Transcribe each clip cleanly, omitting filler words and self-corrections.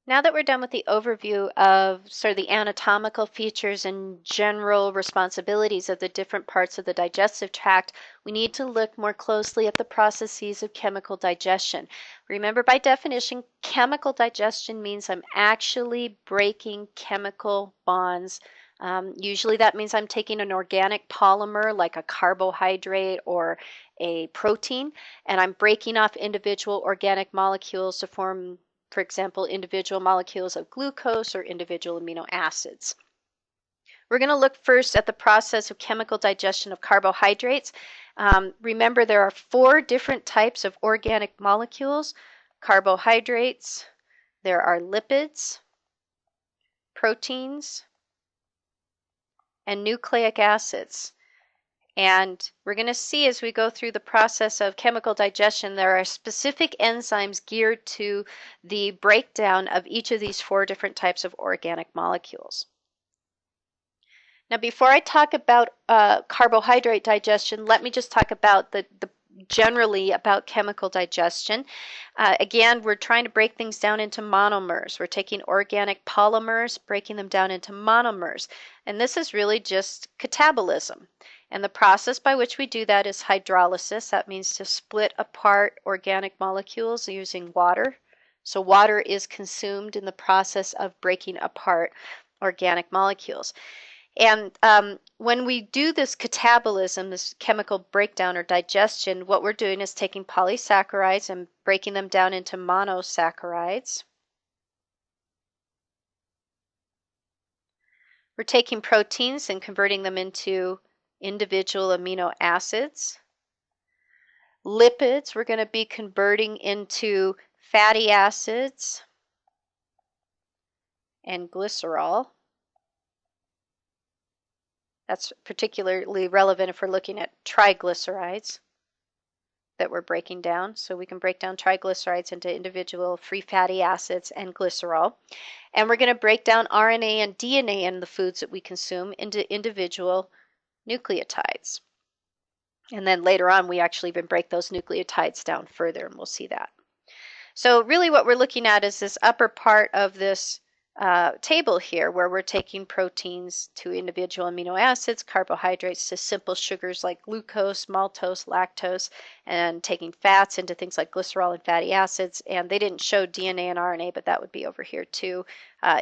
Now that we're done with the overview of sort of the anatomical features and general responsibilities of the different parts of the digestive tract, we need to look more closely at the processes of chemical digestion. Remember, by definition, chemical digestion means I'm actually breaking chemical bonds. Usually that means I'm taking an organic polymer like a carbohydrate or a protein, and I'm breaking off individual organic molecules to form, for example, individual molecules of glucose or individual amino acids. We're going to look first at the process of chemical digestion of carbohydrates. Remember, there are 4 different types of organic molecules: carbohydrates, there are lipids, proteins, and nucleic acids. And we're going to see as we go through the process of chemical digestion, there are specific enzymes geared to the breakdown of each of these 4 different types of organic molecules. Now, before I talk about carbohydrate digestion, let me just talk about generally about chemical digestion. Again, we're trying to break things down into monomers. We're taking organic polymers, breaking them down into monomers. And this is really just catabolism. And the process by which we do that is hydrolysis. That means to split apart organic molecules using water. So water is consumed in the process of breaking apart organic molecules. And when we do this catabolism, this chemical breakdown or digestion, what we're doing is taking polysaccharides and breaking them down into monosaccharides. We're taking proteins and converting them into individual amino acids. Lipids, we're going to be converting into fatty acids and glycerol. That's particularly relevant if we're looking at triglycerides that we're breaking down. So we can break down triglycerides into individual free fatty acids and glycerol. And we're going to break down RNA and DNA in the foods that we consume into individual nucleotides. And then later on, we actually even break those nucleotides down further, and we'll see that. So really what we're looking at is this upper part of this table here, where we're taking proteins to individual amino acids, carbohydrates to simple sugars like glucose, maltose, lactose, and taking fats into things like glycerol and fatty acids. And they didn't show DNA and RNA, but that would be over here too,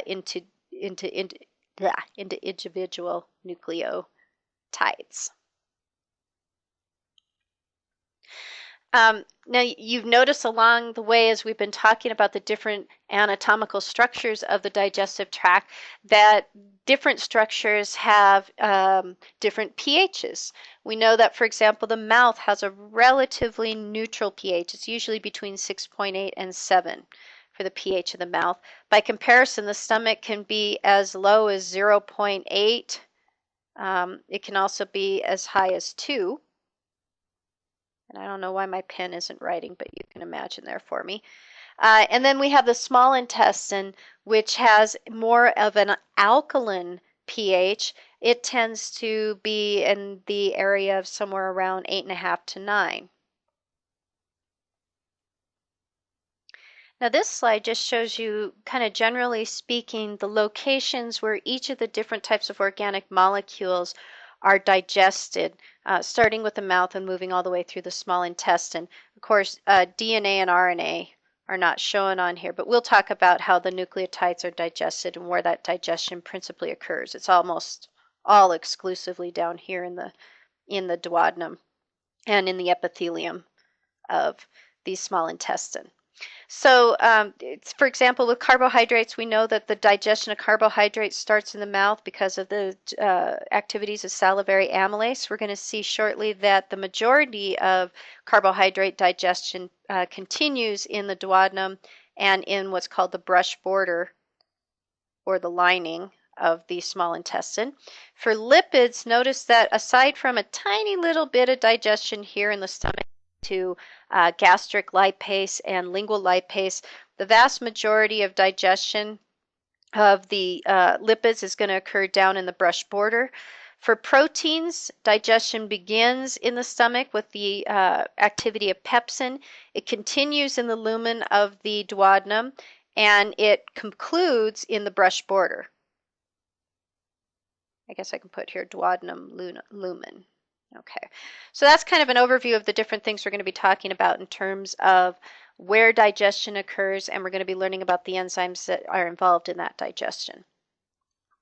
into individual nucleotides. Now, you've noticed along the way as we've been talking about the different anatomical structures of the digestive tract that different structures have different pHs. We know that, for example, the mouth has a relatively neutral pH. It's usually between 6.8 and 7 for the pH of the mouth. By comparison, the stomach can be as low as 0.8. It can also be as high as 2. And I don't know why my pen isn't writing, but you can imagine there for me. And then we have the small intestine, which has more of an alkaline pH. It tends to be in the area of somewhere around 8.5 to 9. Now this slide just shows you, kind of generally speaking, the locations where each of the different types of organic molecules are digested, starting with the mouth and moving all the way through the small intestine. Of course, DNA and RNA are not shown on here, but we'll talk about how the nucleotides are digested and where that digestion principally occurs. It's almost all exclusively down here in the duodenum and in the epithelium of the small intestine. So, for example, with carbohydrates, we know that the digestion of carbohydrates starts in the mouth because of the activities of salivary amylase. We're going to see shortly that the majority of carbohydrate digestion continues in the duodenum and in what's called the brush border or the lining of the small intestine. For lipids, notice that aside from a tiny little bit of digestion here in the stomach, to gastric lipase and lingual lipase, the vast majority of digestion of the lipids is going to occur down in the brush border. For proteins, digestion begins in the stomach with the activity of pepsin. It continues in the lumen of the duodenum and it concludes in the brush border. I guess I can put here duodenum lumen. Okay, so that's kind of an overview of the different things we're going to be talking about in terms of where digestion occurs, and we're going to be learning about the enzymes that are involved in that digestion.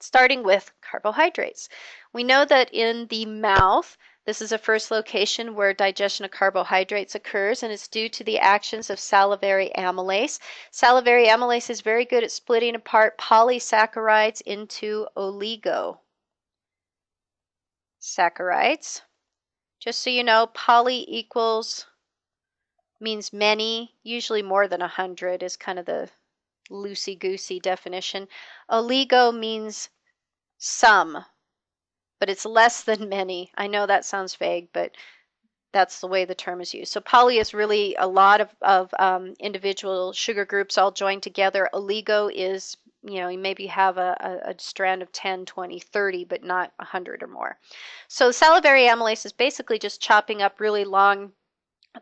Starting with carbohydrates. We know that in the mouth, this is the first location where digestion of carbohydrates occurs, and it's due to the actions of salivary amylase. Salivary amylase is very good at splitting apart polysaccharides into oligosaccharides. Just so you know, poly equals means many, usually more than 100 is kind of the loosey-goosey definition. Oligo means some, but it's less than many. I know that sounds vague, but that's the way the term is used. So poly is really a lot of individual sugar groups all joined together. Oligo is, you maybe have a strand of 10, 20, 30, but not 100 or more. So salivary amylase is basically just chopping up really long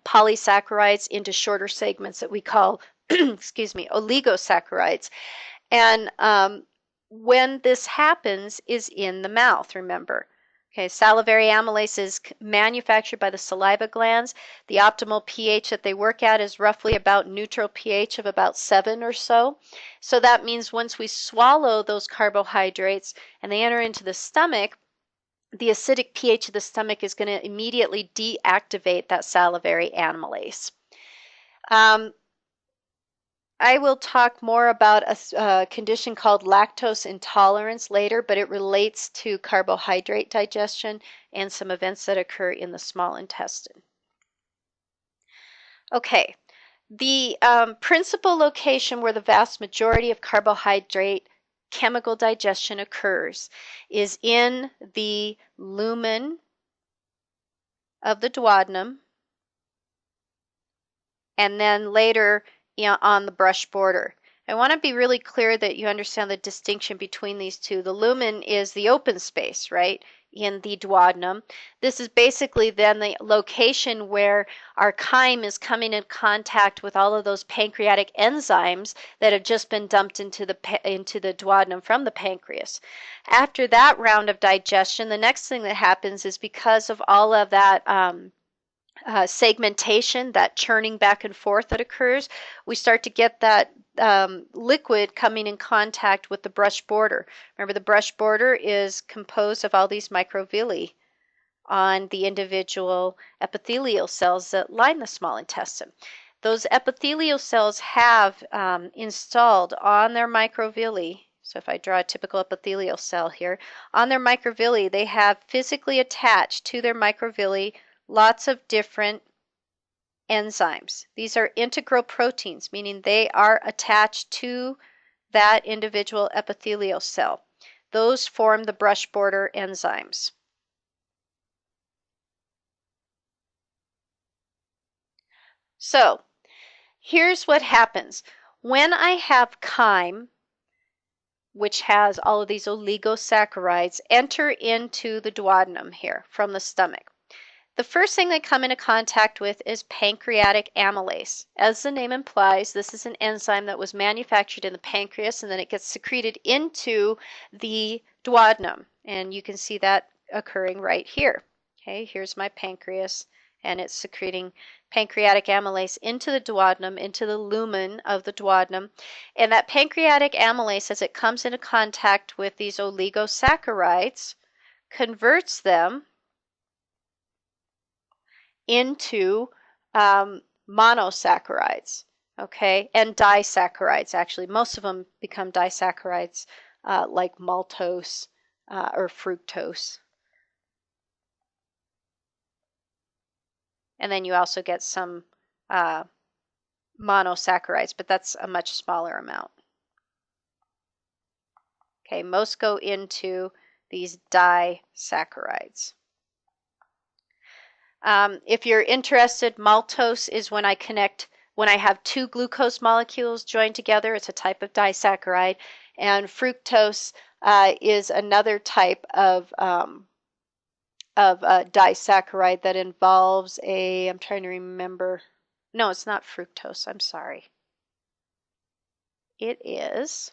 polysaccharides into shorter segments that we call, excuse me, oligosaccharides. And when this happens is in the mouth, remember. Okay, salivary amylase is manufactured by the saliva glands. The optimal pH that they work at is roughly about neutral pH of about 7 or so. So that means once we swallow those carbohydrates and they enter into the stomach, the acidic pH of the stomach is going to immediately deactivate that salivary amylase. I will talk more about a condition called lactose intolerance later, but it relates to carbohydrate digestion and some events that occur in the small intestine. Okay, the principal location where the vast majority of carbohydrate chemical digestion occurs is in the lumen of the duodenum, and then later on the brush border. I want to be really clear that you understand the distinction between these two. The lumen is the open space, right, in the duodenum. This is basically then the location where our chyme is coming in contact with all of those pancreatic enzymes that have just been dumped into the duodenum from the pancreas. After that round of digestion, the next thing that happens is because of all of that segmentation, that churning back and forth that occurs, we start to get that liquid coming in contact with the brush border. Remember, the brush border is composed of all these microvilli on the individual epithelial cells that line the small intestine. Those epithelial cells have installed on their microvilli, so if I draw a typical epithelial cell here, on their microvilli, they have physically attached to their microvilli lots of different enzymes. These are integral proteins, meaning they are attached to that individual epithelial cell. Those form the brush border enzymes. So here's what happens. When I have chyme, which has all of these oligosaccharides, enter into the duodenum here from the stomach, the first thing they come into contact with is pancreatic amylase. As the name implies, this is an enzyme that was manufactured in the pancreas, and then it gets secreted into the duodenum. And you can see that occurring right here. Okay, here's my pancreas, and it's secreting pancreatic amylase into the duodenum, into the lumen of the duodenum. And that pancreatic amylase, as it comes into contact with these oligosaccharides, converts them into monosaccharides, okay, and disaccharides. Actually, most of them become disaccharides like maltose or fructose. And then you also get some monosaccharides, but that's a much smaller amount. Okay, most go into these disaccharides. If you're interested, maltose is when I have two glucose molecules joined together. It's a type of disaccharide. And fructose is another type of disaccharide that involves I'm trying to remember. No, it's not fructose. I'm sorry. It is,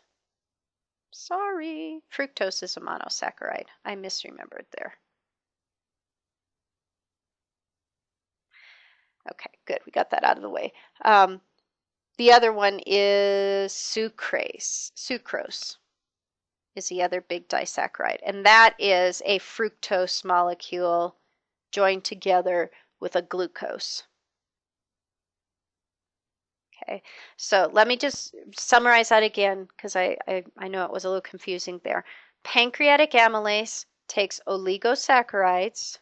sorry, fructose is a monosaccharide. I misremembered there. Okay, good. We got that out of the way. The other one is sucrase. Sucrose is the other big disaccharide, and that is a fructose molecule joined together with a glucose. Okay, so let me just summarize that again because I know it was a little confusing there. Pancreatic amylase takes oligosaccharides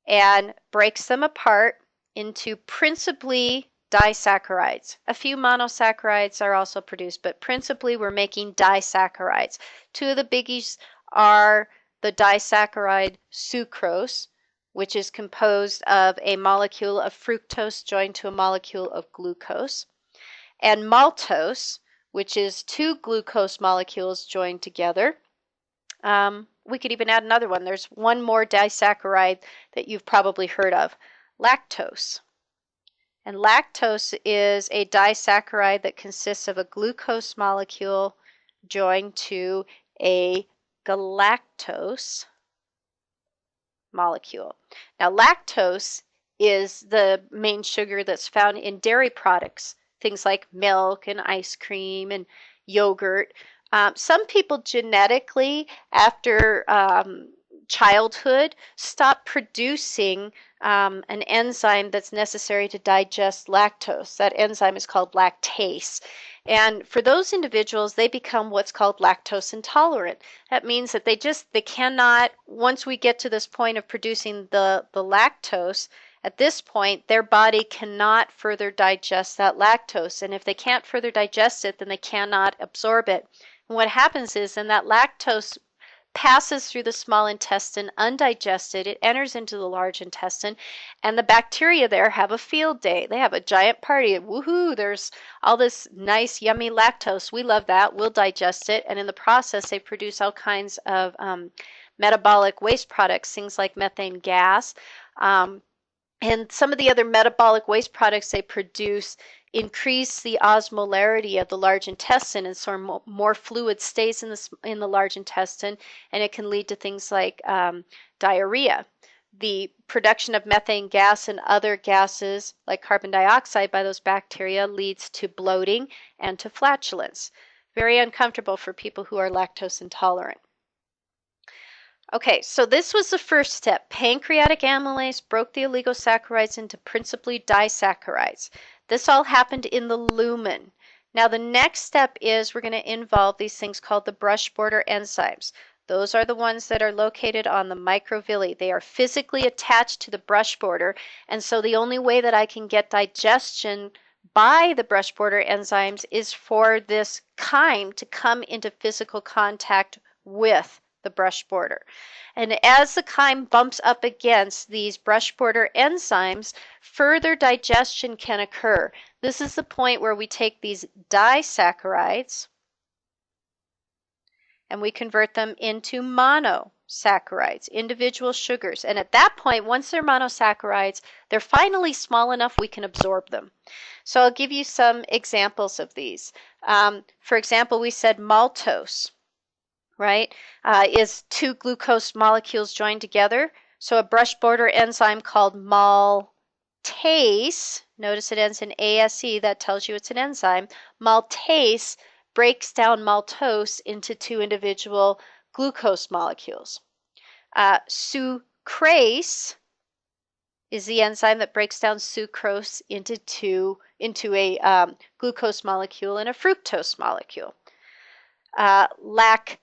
and breaks them apart into principally disaccharides. A few monosaccharides are also produced, but principally we're making disaccharides. Two of the biggies are the disaccharide sucrose, which is composed of a molecule of fructose joined to a molecule of glucose, and maltose, which is two glucose molecules joined together. We could even add another one. There's one more disaccharide that you've probably heard of, lactose. And lactose is a disaccharide that consists of a glucose molecule joined to a galactose molecule. Now, lactose is the main sugar that's found in dairy products, things like milk and ice cream and yogurt. Some people genetically, after childhood, stop producing an enzyme that's necessary to digest lactose. That enzyme is called lactase. And for those individuals, they become what's called lactose intolerant. That means that they cannot, once we get to this point of producing the lactose, at this point, their body cannot further digest that lactose. And if they can't further digest it, then they cannot absorb it. And what happens is then that lactose passes through the small intestine undigested. It enters into the large intestine, and the bacteria there have a field day. They have a giant party. Woohoo, there's all this nice, yummy lactose. We love that. We'll digest it. And in the process, they produce all kinds of metabolic waste products, things like methane gas. And some of the other metabolic waste products they produce increase the osmolarity of the large intestine, and so more fluid stays in the large intestine, and it can lead to things like diarrhea. The production of methane gas and other gases like carbon dioxide by those bacteria leads to bloating and to flatulence. Very uncomfortable for people who are lactose intolerant. Okay, so this was the first step. Pancreatic amylase broke the oligosaccharides into principally disaccharides. This all happened in the lumen. Now the next step is we're going to involve these things called the brush border enzymes. Those are the ones that are located on the microvilli. They are physically attached to the brush border, and so the only way that I can get digestion by the brush border enzymes is for this chyme to come into physical contact with the brush border. And as the chyme bumps up against these brush border enzymes, further digestion can occur. This is the point where we take these disaccharides and we convert them into monosaccharides, individual sugars. And at that point, once they're monosaccharides, they're finally small enough we can absorb them. So I'll give you some examples of these. For example, we said maltose, right, is two glucose molecules joined together. So a brush border enzyme called maltase, notice it ends in ASE, that tells you it's an enzyme. Maltase breaks down maltose into two individual glucose molecules. Sucrase is the enzyme that breaks down sucrose into a glucose molecule and a fructose molecule. Lactase,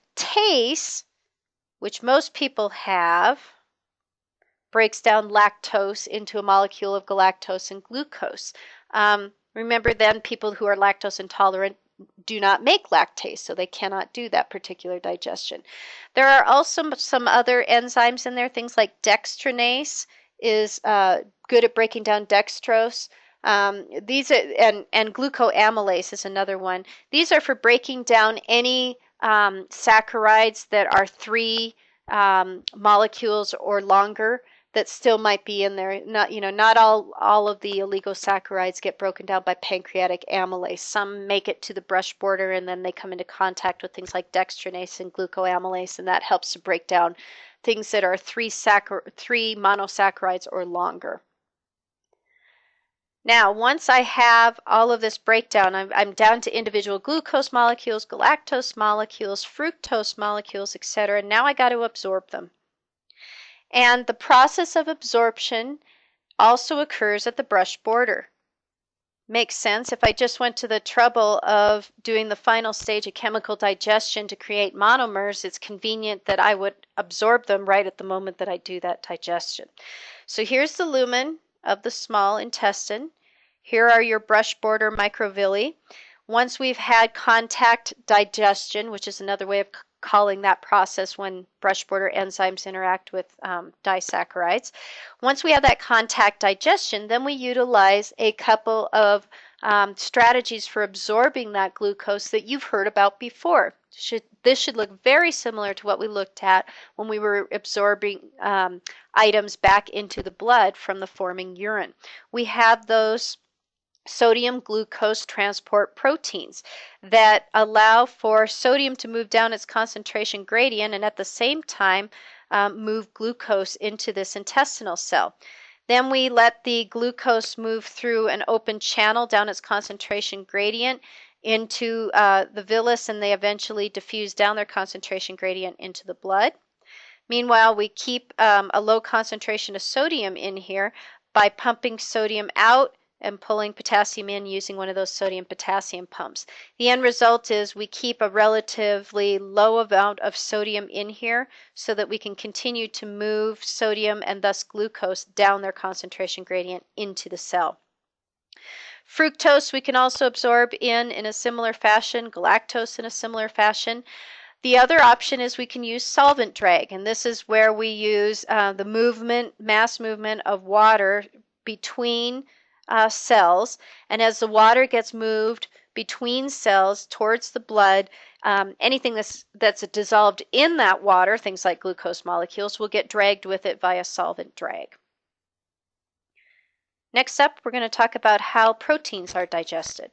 which most people have, breaks down lactose into a molecule of galactose and glucose. Remember then, people who are lactose intolerant do not make lactase, so they cannot do that particular digestion. There are also some other enzymes in there, things like dextranase is good at breaking down dextrose. These are, and glucoamylase is another one. These are for breaking down any saccharides that are 3 molecules or longer that still might be in there. Not, not all of the oligosaccharides get broken down by pancreatic amylase. Some make it to the brush border and then they come into contact with things like dextrinase and glucoamylase, and that helps to break down things that are three monosaccharides or longer. Now, once I have all of this breakdown, I'm down to individual glucose molecules, galactose molecules, fructose molecules, etc. Now I got to absorb them. And the process of absorption also occurs at the brush border. Makes sense. If I just went to the trouble of doing the final stage of chemical digestion to create monomers, it's convenient that I would absorb them right at the moment that I do that digestion. So here's the lumen of the small intestine. Here are your brush border microvilli. Once we've had contact digestion, which is another way of calling that process when brush border enzymes interact with disaccharides. Once we have that contact digestion, then we utilize a couple of strategies for absorbing that glucose that you've heard about before. This should look very similar to what we looked at when we were absorbing items back into the blood from the forming urine. We have those sodium glucose transport proteins that allow for sodium to move down its concentration gradient and at the same time move glucose into this intestinal cell. Then we let the glucose move through an open channel down its concentration gradient into the villus, and they eventually diffuse down their concentration gradient into the blood. Meanwhile, we keep a low concentration of sodium in here by pumping sodium out and pulling potassium in using one of those sodium-potassium pumps. The end result is we keep a relatively low amount of sodium in here so that we can continue to move sodium and thus glucose down their concentration gradient into the cell. Fructose we can also absorb in a similar fashion, galactose in a similar fashion. The other option is we can use solvent drag, and this is where we use the mass movement of water between cells, and as the water gets moved between cells towards the blood, anything that's dissolved in that water, things like glucose molecules, will get dragged with it via solvent drag. Next up, we're going to talk about how proteins are digested.